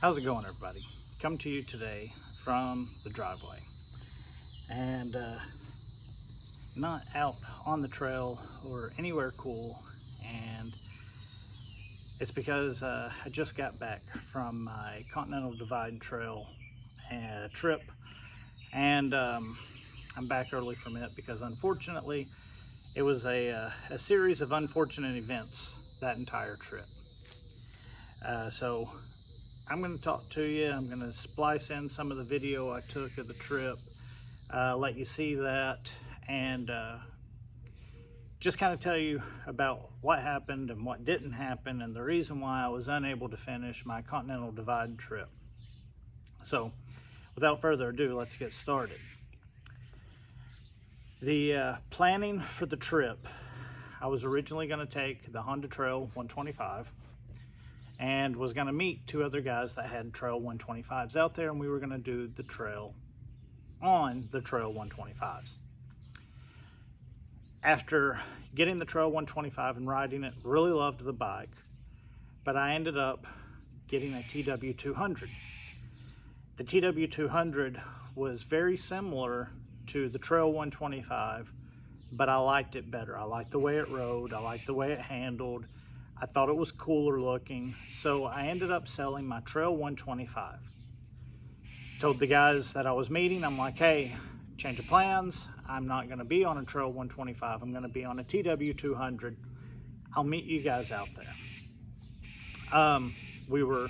How's it going, everybody? Come to you today from the driveway, and not out on the trail or anywhere cool, and it's because I just got back from my Continental Divide Trail trip, and I'm back early from it because unfortunately it was a series of unfortunate events that entire trip. So I'm going to talk to you. I'm going to splice in some of the video I took of the trip, let you see that, and just kind of tell you about what happened and what didn't happen and the reason why I was unable to finish my Continental Divide trip. So without further ado, let's get started. The planning for the trip, I was originally going to take the Honda Trail 125 and was going to meet two other guys that had Trail 125s out there, and we were going to do the trail on the Trail 125s. After getting the Trail 125 and riding it, really loved the bike, but I ended up getting a TW200. The TW200 was very similar to the Trail 125, but I liked it better. I liked the way it rode, I liked the way it handled. I thought it was cooler looking, so I ended up selling my Trail 125. Told the guys that I was meeting, I'm like, hey, change of plans. I'm not going to be on a Trail 125. I'm going to be on a TW200. I'll meet you guys out there. We were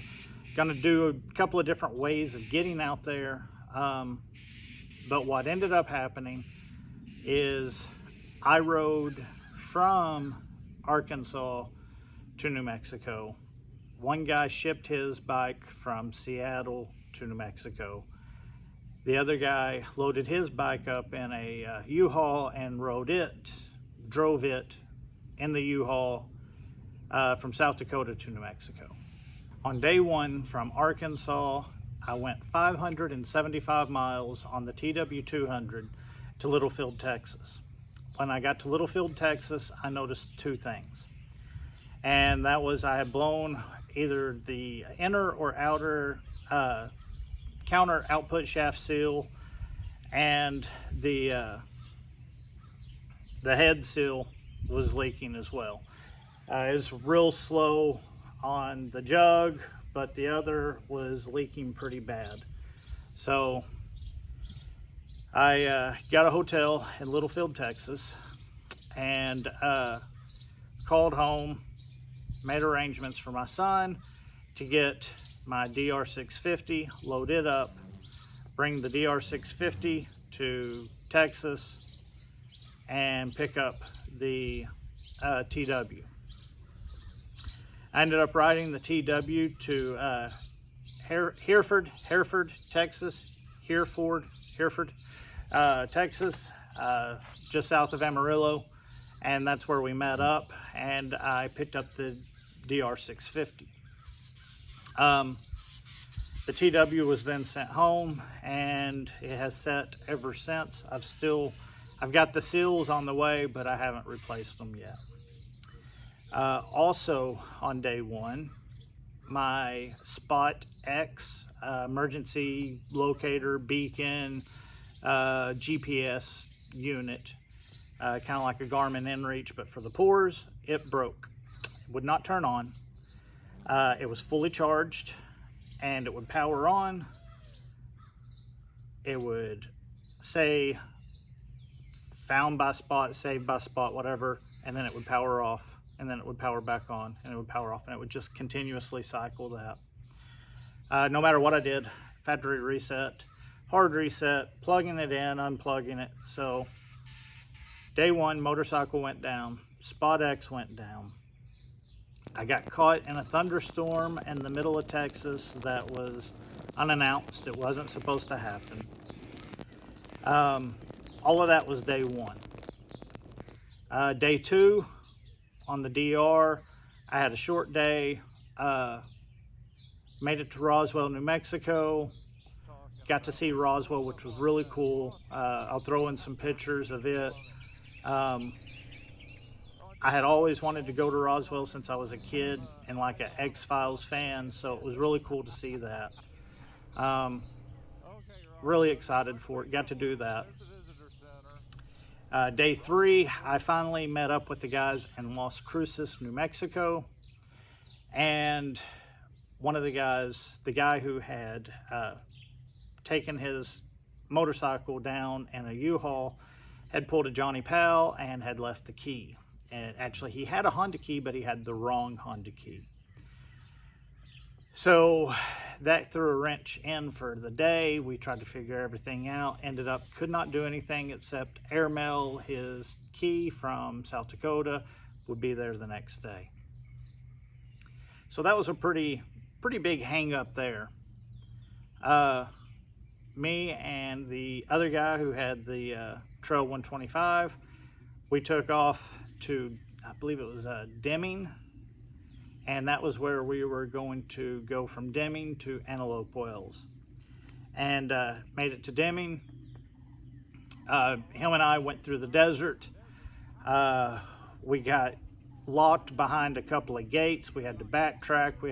going to do a couple of different ways of getting out there, but what ended up happening is I rode from Arkansas to New Mexico. One guy shipped his bike from Seattle to New Mexico. The other guy loaded his bike up in a U-Haul and drove it in the U-Haul from South Dakota to New Mexico. On day one from Arkansas, I went 575 miles on the TW200 to Littlefield, Texas. When I got to Littlefield, Texas, I noticed two things. And that was I had blown either the inner or outer counter output shaft seal, and the head seal was leaking as well. It was real slow on the jug, but the other was leaking pretty bad. So I got a hotel in Littlefield, Texas, and called home, made arrangements for my son to get my DR650, load it up, bring the DR650 to Texas, and pick up the TW. I ended up riding the TW to Hereford, Texas, Texas, just south of Amarillo, and that's where we met up, and I picked up the DR650. The TW was then sent home, and it has set ever since. I've got the seals on the way, but I haven't replaced them yet. Also on day one, my Spot X emergency locator beacon GPS unit, kind of like a Garmin inReach, but for the pours, it broke. It would not turn on. It was fully charged, and it would power on. It would say found by Spot, saved by Spot, whatever, and then it would power off, and then it would power back on, and it would power off, and it would just continuously cycle that. No matter what I did, factory reset, hard reset, plugging it in, unplugging it. So day one, motorcycle went down, Spot X went down. I got caught in a thunderstorm in the middle of Texas that was unannounced. It wasn't supposed to happen. All of that was day one. Day two, on the DR, I had a short day, made it to Roswell, New Mexico, got to see Roswell, which was really cool. I'll throw in some pictures of it. I had always wanted to go to Roswell since I was a kid and like an X-Files fan, so it was really cool to see that. Um, really excited for it. Got to do that. Day 3, I finally met up with the guys in Las Cruces, New Mexico, and one of the guys, the guy who had taken his motorcycle down in a U-Haul, had pulled a Johnny Powell and had left the key. And actually, he had a Honda key, but he had the wrong Honda key. So that threw a wrench in for the day. We tried to figure everything out. Ended up could not do anything except airmail his key from South Dakota. Would be there the next day. So that was a pretty big hang up there. Me and the other guy who had the Trail 125, we took off to, I believe it was Deming, and that was where we were going to go from Deming to Antelope Wells. And made it to Deming. Him and I went through the desert. We got locked behind a couple of gates. We had to backtrack. We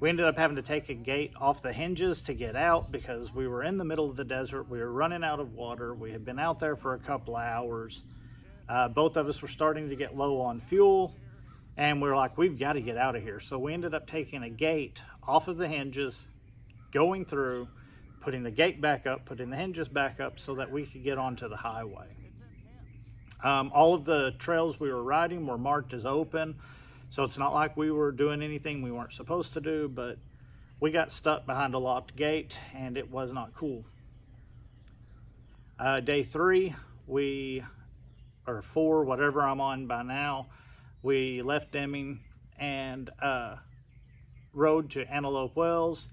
ended up having to take a gate off the hinges to get out because we were in the middle of the desert. We were running out of water. We had been out there for a couple of hours. Both of us were starting to get low on fuel, and we were like, we've got to get out of here. So we ended up taking a gate off of the hinges, going through, putting the gate back up, putting the hinges back up so that we could get onto the highway. All of the trails we were riding were marked as open. So it's not like we were doing anything we weren't supposed to do, but we got stuck behind a locked gate and it was not cool. Day 3, or 4, whatever I'm on by now, we left Deming and rode to Antelope Wells.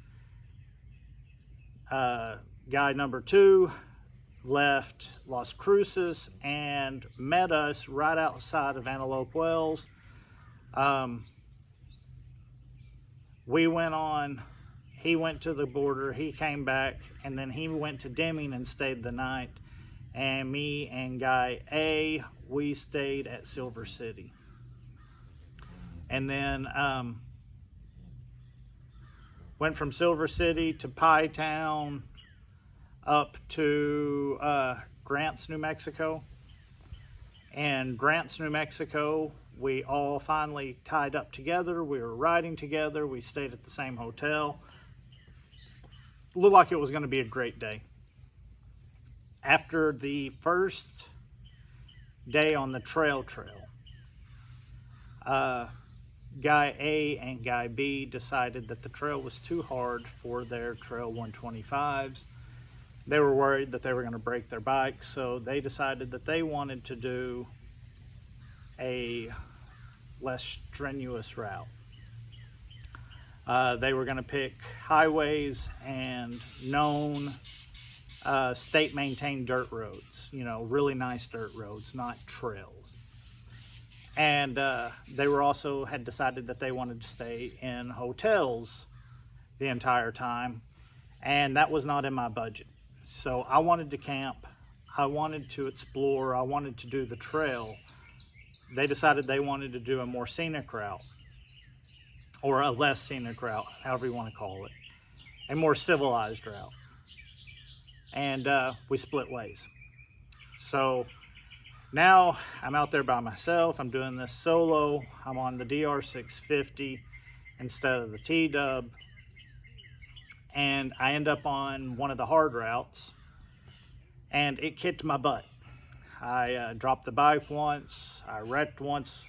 Guy number 2 left Las Cruces and met us right outside of Antelope Wells. We went on, he went to the border, he came back, and then he went to Deming and stayed the night. And me and Guy A, we stayed at Silver City. And then went from Silver City to Pie Town up to Grants, New Mexico. And Grants, New Mexico, we all finally tied up together. We were riding together. We stayed at the same hotel. Looked like it was going to be a great day. After the first day on the trail, Guy A and Guy B decided that the trail was too hard for their Trail 125s. They were worried that they were going to break their bikes, so they decided that they wanted to do a less strenuous route. They were going to pick highways and known state maintained dirt roads, really nice dirt roads, not trails. And they were also had decided that they wanted to stay in hotels the entire time, and that was not in my budget. So I wanted to camp, I wanted to explore, I wanted to do the trail. They decided they wanted to do a more scenic route, or a less scenic route, however you want to call it, a more civilized route. And we split ways. So now I'm out there by myself. I'm doing this solo. I'm on the DR650 instead of the T-Dub. And I end up on one of the hard routes, and it kicked my butt. I dropped the bike once. I wrecked once.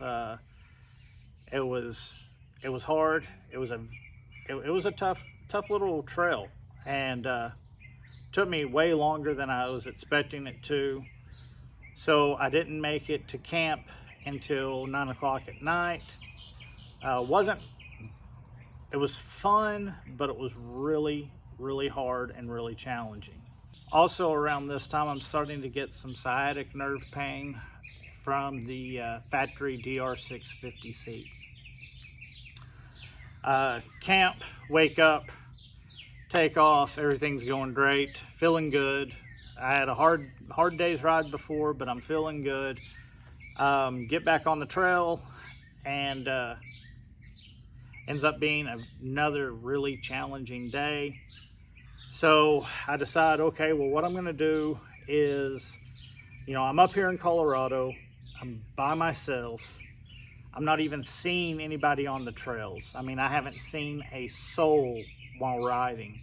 It was hard. It was a tough little trail, and took me way longer than I was expecting it to. So I didn't make it to camp until 9 o'clock at night. It was fun, but it was really, really hard and really challenging. Also around this time, I'm starting to get some sciatic nerve pain from the factory DR650C. Camp, wake up, take off, everything's going great, feeling good. I had a hard day's ride before, but I'm feeling good. Get back on the trail, and ends up being another really challenging day. So I decide, okay, well, what I'm going to do is, I'm up here in Colorado, I'm by myself, I'm not even seeing anybody on the trails. I mean, I haven't seen a soul while riding.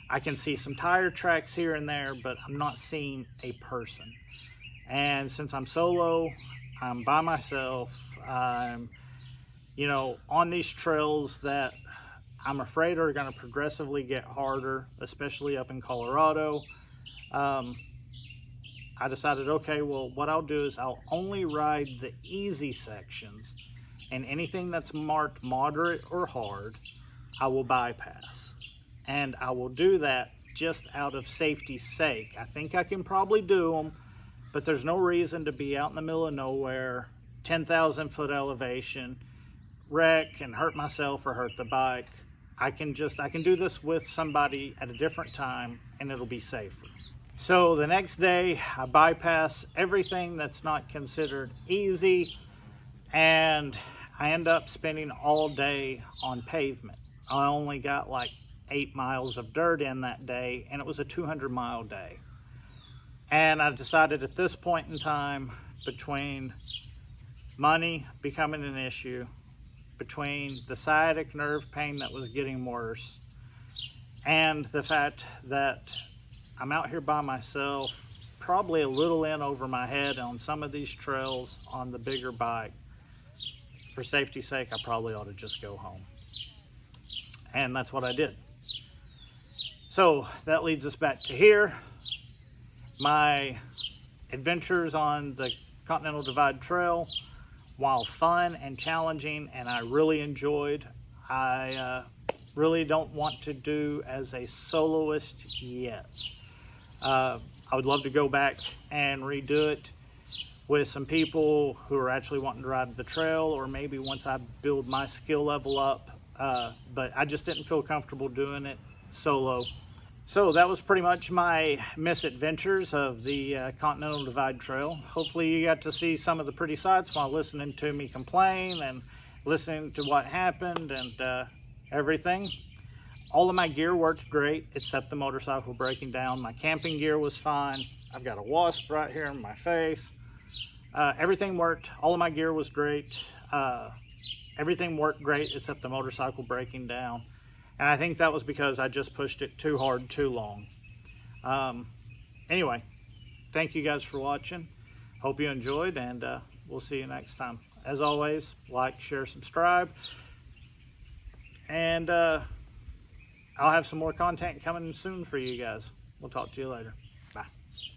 I can see some tire tracks here and there, but I'm not seeing a person. And since I'm solo, I'm by myself, I'm, on these trails that I'm afraid are going to progressively get harder, especially up in Colorado. I decided, okay, well, what I'll do is I'll only ride the easy sections, and anything that's marked moderate or hard, I will bypass. And I will do that just out of safety's sake. I think I can probably do them, but there's no reason to be out in the middle of nowhere, 10,000 foot elevation, wreck and hurt myself or hurt the bike. I can do this with somebody at a different time, and it'll be safer. So the next day I bypass everything that's not considered easy, and I end up spending all day on pavement. I only got like 8 miles of dirt in that day, and it was a 200-mile day. And I decided at this point in time, between money becoming an issue, between the sciatic nerve pain that was getting worse, and the fact that I'm out here by myself, probably a little in over my head on some of these trails on the bigger bike, for safety's sake, I probably ought to just go home. And that's what I did. So that leads us back to here. My adventures on the Continental Divide Trail, while fun and challenging, and I really enjoyed, I really don't want to do as a soloist yet. I would love to go back and redo it with some people who are actually wanting to ride the trail, or maybe once I build my skill level up, but I just didn't feel comfortable doing it solo. So that was pretty much my misadventures of the Continental Divide Trail. Hopefully you got to see some of the pretty sights while listening to me complain and listening to what happened and everything. All of my gear worked great except the motorcycle breaking down. My camping gear was fine. I've got a wasp right here in my face. Everything worked. All of my gear was great. Everything worked great except the motorcycle breaking down. And I think that was because I just pushed it too hard, too long. Anyway, thank you guys for watching. Hope you enjoyed, and we'll see you next time. As always, like, share, subscribe. And I'll have some more content coming soon for you guys. We'll talk to you later. Bye.